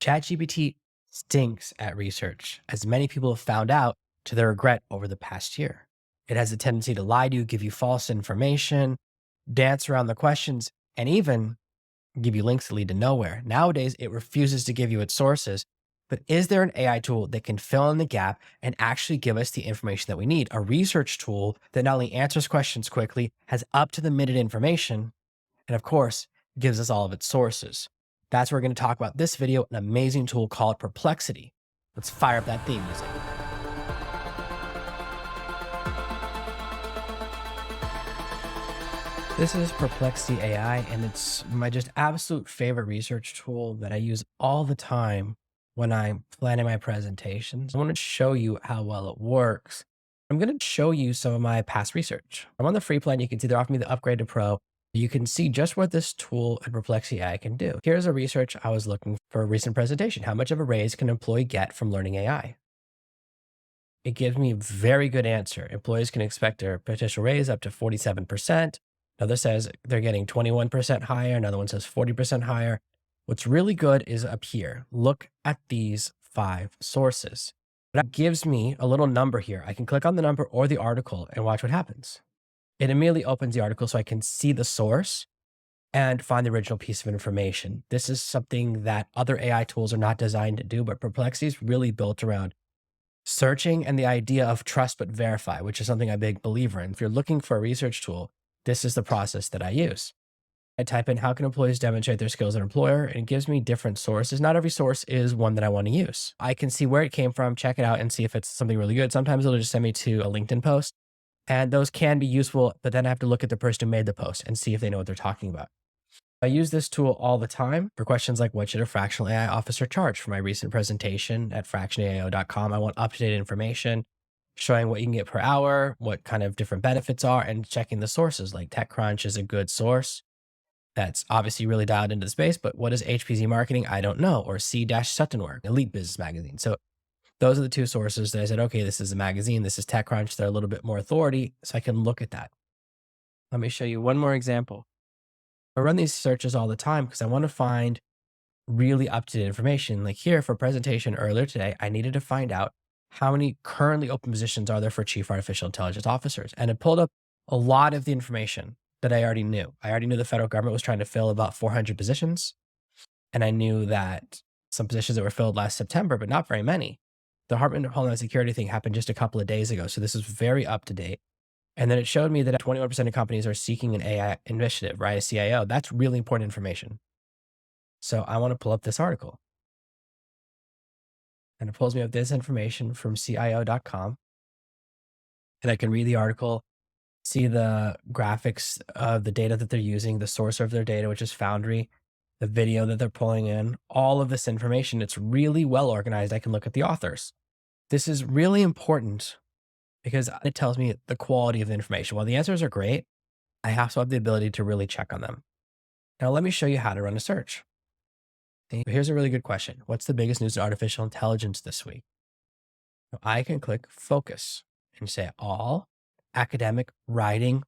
ChatGPT stinks at research, as many people have found out to their regret over the past year. It has a tendency to lie to you, give you false information, dance around the questions, and even give you links that lead to nowhere. Nowadays, it refuses to give you its sources. But is there an AI tool that can fill in the gap and actually give us the information that we need? A research tool that not only answers questions quickly, has up to the minute information, and of course, gives us all of its sources. That's what we're going to talk about this video, an amazing tool called Perplexity. Let's fire up that theme music. This is Perplexity AI, and it's my just absolute favorite research tool that I use all the time when I'm planning my presentations. I want to show you how well it works. I'm going to show you some of my past research. I'm on the free plan. You can see they're offering me the upgrade to Pro. You can see just what this tool and Perplexity AI can do. Here's a research I was looking for a recent presentation. How much of a raise can an employee get from learning AI? It gives me a very good answer. Employees can expect a potential raise up to 47%. Another says they're getting 21% higher. Another one says 40% higher. What's really good is up here. Look at these 5 sources. That gives me a little number here. I can click on the number or the article and watch what happens. It immediately opens the article so I can see the source and find the original piece of information. This is something that other AI tools are not designed to do, but Perplexity is really built around searching and the idea of trust but verify, which is something I'm a big believer in. If you're looking for a research tool, this is the process that I use. I type in, how can employees demonstrate their skills as an employer? And it gives me different sources. Not every source is one that I want to use. I can see where it came from, check it out, and see if it's something really good. Sometimes it'll just send me to a LinkedIn post, and those can be useful, but then I have to look at the person who made the post and see if they know what they're talking about. I use this tool all the time for questions like, what should a fractional AI officer charge? For my recent presentation at fractionaio.com, I want up-to-date information showing what you can get per hour, what kind of different benefits are, and checking the sources. Like TechCrunch is a good source that's obviously really dialed into the space, but what is HPZ Marketing? I don't know. Or C-Suttonworth, Elite Business Magazine. So those are the 2 sources that I said, okay, this is a magazine, this is TechCrunch, they're a little bit more authority, so I can look at that. Let me show you one more example. I run these searches all the time because I want to find really up-to-date information. Like here for a presentation earlier today, I needed to find out how many currently open positions are there for chief artificial intelligence officers. And it pulled up a lot of the information that I already knew. I already knew the federal government was trying to fill about 400 positions. And I knew that some positions that were filled last September, but not very many. The Department of Homeland Security thing happened just a couple of days ago. So this is very up to date. And then it showed me that 21% of companies are seeking an AI initiative, right? A CIO. That's really important information. So I want to pull up this article. And it pulls me up this information from CIO.com. And I can read the article, see the graphics of the data that they're using, the source of their data, which is Foundry, the video that they're pulling in, all of this information. It's really well organized. I can look at the authors. This is really important because it tells me the quality of the information. While the answers are great, I also have the ability to really check on them. Now, let me show you how to run a search. Here's a really good question. What's the biggest news in artificial intelligence this week? I can click focus and say all, academic, writing,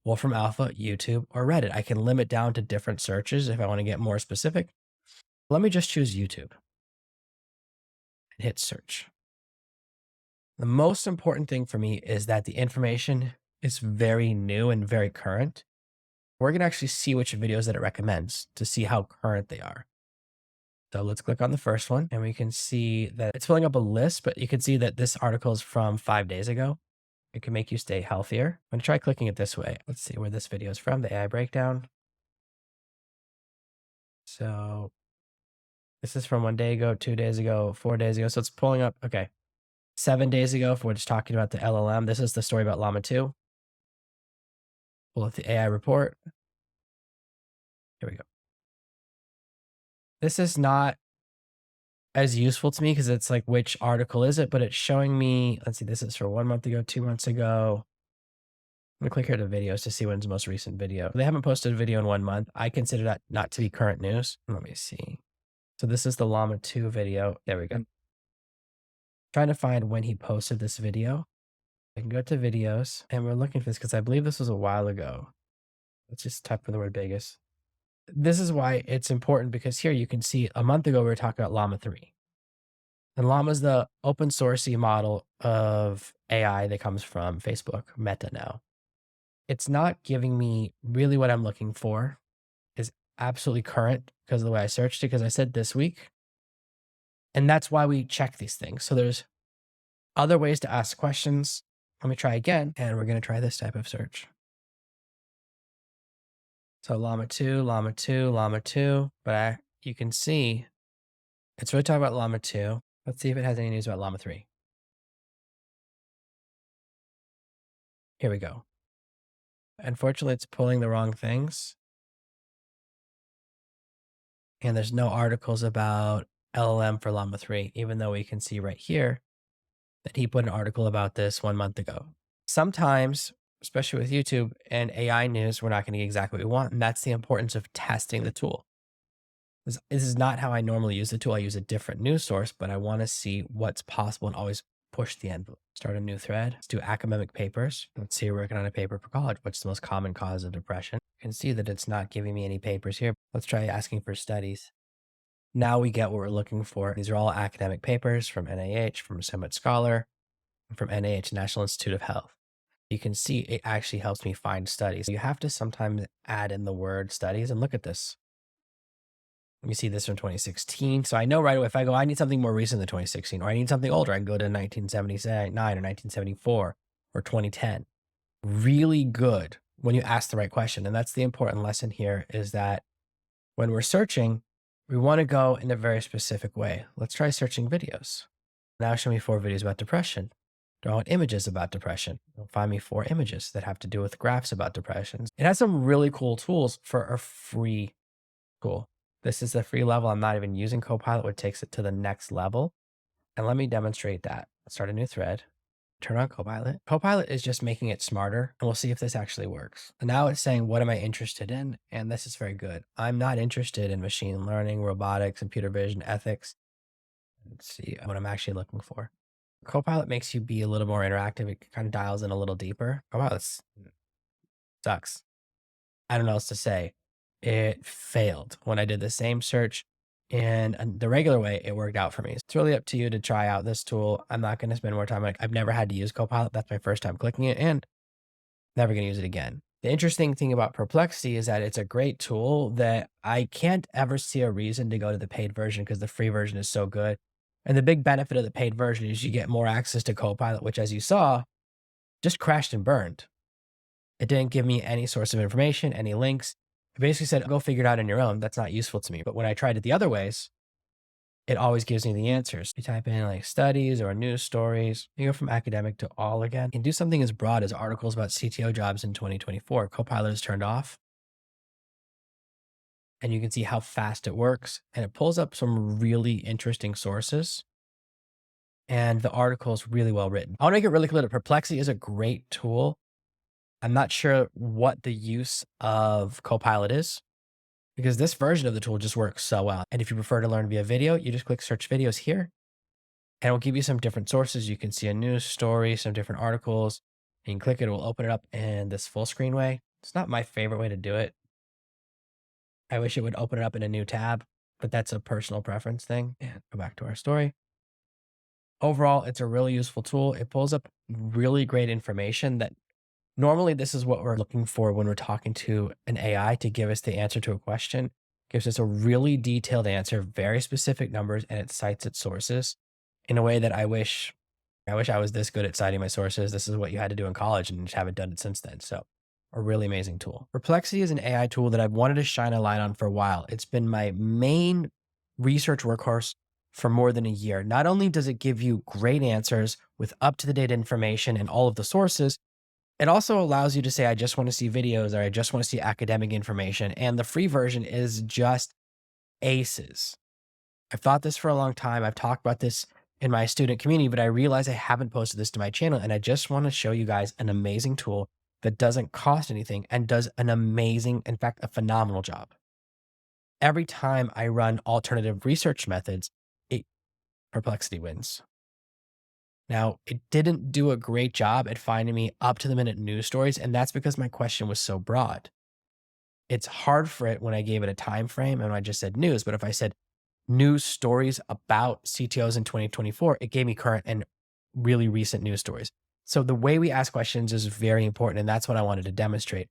Wolfram Alpha, YouTube, or Reddit. I can limit down to different searches if I want to get more specific. Let me just choose YouTube and hit search. The most important thing for me is that the information is very new and very current. We're going to actually see which videos that it recommends to see how current they are. So let's click on the first one and we can see that it's filling up a list, but you can see that this article is from 5 days ago. It can make you stay healthier. I'm going to try clicking it this way. Let's see where this video is from, the AI breakdown. So this is from 1 day ago, 2 days ago, 4 days ago. So it's pulling up, okay, 7 days ago if we're just talking about the LLM. This is the story about Llama 2. Pull up the AI report. Here we go. This is not as useful to me because it's like, which article is it? But it's showing me, let's see, this is for 1 month ago, 2 months ago. I'm gonna click here to videos to see when's the most recent video. They haven't posted a video in 1 month. I consider that not to be current news. Let me see. So this is the Llama 2 video. There we go. Trying to find when he posted this video. I can go to videos and we're looking for this because I believe this was a while ago. Let's just type in the word biggest. This is why it's important because here you can see a month ago we were talking about Llama 3. And Llama is the open sourcey model of AI that comes from Facebook, Meta now. It's not giving me really what I'm looking for is absolutely current because of the way I searched it, because I said this week. And that's why we check these things. So there's other ways to ask questions. Let me try again, and we're going to try this type of search. So Llama 2, Llama 2, Llama 2, but you can see it's really talking about Llama 2. Let's see if it has any news about Llama 3. Here we go. Unfortunately, it's pulling the wrong things. And there's no articles about LLM for Llama 3, even though we can see right here that he put an article about this 1 month ago. Sometimes, especially with YouTube and AI news, we're not going to get exactly what we want. And that's the importance of testing the tool. This is not how I normally use the tool. I use a different news source, but I want to see what's possible and always push the envelope. Start a new thread. Let's do academic papers. Let's say we're working on a paper for college. What's the most common cause of depression? You can see that it's not giving me any papers here. Let's try asking for studies. Now we get what we're looking for. These are all academic papers from NIH, from Summit Scholar, and from NIH, National Institute of Health. You can see it actually helps me find studies. You have to sometimes add in the word studies and look at this. You see this from 2016. So I know right away if I go, I need something more recent than 2016, or I need something older, I can go to 1979 or 1974 or 2010. Really good when you ask the right question. And that's the important lesson here is that when we're searching, we want to go in a very specific way. Let's try searching videos. Now show me 4 videos about depression. They're all images about depression. You'll find me 4 images that have to do with graphs about depression. It has some really cool tools for a free tool. This is the free level. I'm not even using Copilot, which takes it to the next level. And let me demonstrate that. Start a new thread. Turn on Copilot. Copilot is just making it smarter, and we'll see if this actually works. And now it's saying, what am I interested in? And this is very good. I'm not interested in machine learning, robotics, computer vision, ethics. Let's see what I'm actually looking for. Copilot makes you be a little more interactive. It kind of dials in a little deeper. Oh, wow, this sucks. I don't know what else to say. It failed when I did the same search in the regular way. It worked out for me. It's really up to you to try out this tool. I'm not going to spend more time. I've never had to use Copilot. That's my first time clicking it and never going to use it again. The interesting thing about Perplexity is that it's a great tool that I can't ever see a reason to go to the paid version because the free version is so good. And the big benefit of the paid version is you get more access to Copilot, which, as you saw, just crashed and burned. It didn't give me any source of information, any links. It basically said, go figure it out on your own. That's not useful to me. But when I tried it the other ways, it always gives me the answers. You type in like studies or news stories, you go from academic to all again. You can do something as broad as articles about CTO jobs in 2024. Copilot is turned off. And you can see how fast it works. And it pulls up some really interesting sources. And the article is really well written. I want to make it really clear that Perplexity is a great tool. I'm not sure what the use of Copilot is because this version of the tool just works so well. And if you prefer to learn via video, you just click search videos here and it will give you some different sources. You can see a news story, some different articles. And you can click it, it will open it up in this full screen way. It's not my favorite way to do it. I wish it would open it up in a new tab, but that's a personal preference thing. And go back to our story. Overall, it's a really useful tool. It pulls up really great information that normally this is what we're looking for when we're talking to an AI to give us the answer to a question. Gives us a really detailed answer, very specific numbers, and it cites its sources in a way that I wish I was this good at citing my sources. This is what you had to do in college and just haven't done it since then. So a really amazing tool. Perplexity is an AI tool that I've wanted to shine a light on for a while. It's been my main research workhorse for more than a year. Not only does it give you great answers with up-to-the-date information and all of the sources, it also allows you to say, I just want to see videos or I just want to see academic information. And the free version is just aces. I've thought this for a long time. I've talked about this in my student community, but I realize I haven't posted this to my channel. And I just want to show you guys an amazing tool that doesn't cost anything and does an amazing, in fact, a phenomenal job. Every time I run alternative research methods, Perplexity wins. Now, it didn't do a great job at finding me up to the minute news stories, and that's because my question was so broad. It's hard for it when I gave it a time frame and I just said news. But if I said news stories about CTOs in 2024, it gave me current and really recent news stories. So the way we ask questions is very important. And that's what I wanted to demonstrate.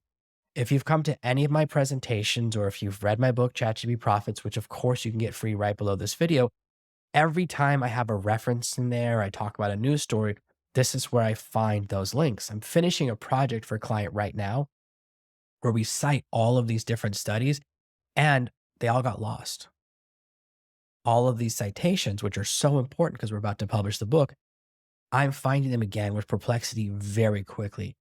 If you've come to any of my presentations or if you've read my book, ChatGPT Profits, which of course you can get free right below this video, every time I have a reference in there, I talk about a news story, this is where I find those links. I'm finishing a project for a client right now where we cite all of these different studies and they all got lost. All of these citations, which are so important because we're about to publish the book, I'm finding them again with Perplexity very quickly.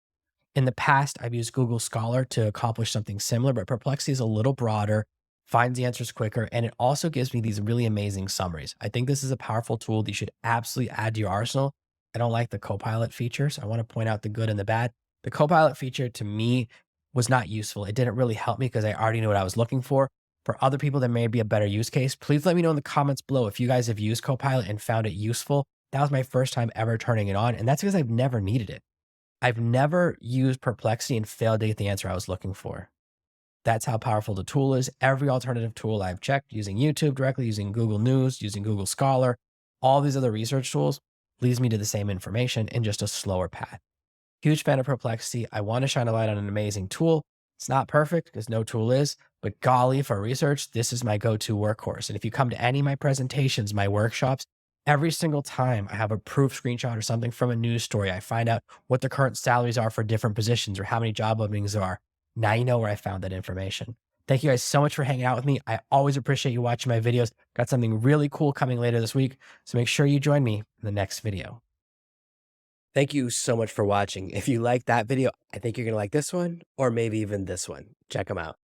In the past, I've used Google Scholar to accomplish something similar, but Perplexity is a little broader, finds the answers quicker, and it also gives me these really amazing summaries. I think this is a powerful tool that you should absolutely add to your arsenal. I don't like the Copilot feature, so I want to point out the good and the bad. The Copilot feature to me was not useful. It didn't really help me because I already knew what I was looking for. For other people, there may be a better use case. Please let me know in the comments below if you guys have used Copilot and found it useful. That was my first time ever turning it on, and that's because I've never needed it. I've never used Perplexity and failed to get the answer I was looking for. That's how powerful the tool is. Every alternative tool I've checked using YouTube directly, using Google News, using Google Scholar, all these other research tools leads me to the same information in just a slower path. Huge fan of Perplexity. I want to shine a light on an amazing tool. It's not perfect because no tool is, but golly, for research, this is my go-to workhorse. And if you come to any of my presentations, my workshops, every single time I have a proof screenshot or something from a news story, I find out what the current salaries are for different positions or how many job openings there are. Now you know where I found that information. Thank you guys so much for hanging out with me. I always appreciate you watching my videos. Got something really cool coming later this week, so make sure you join me in the next video. Thank you so much for watching. If you like that video, I think you're going to like this one or maybe even this one. Check them out.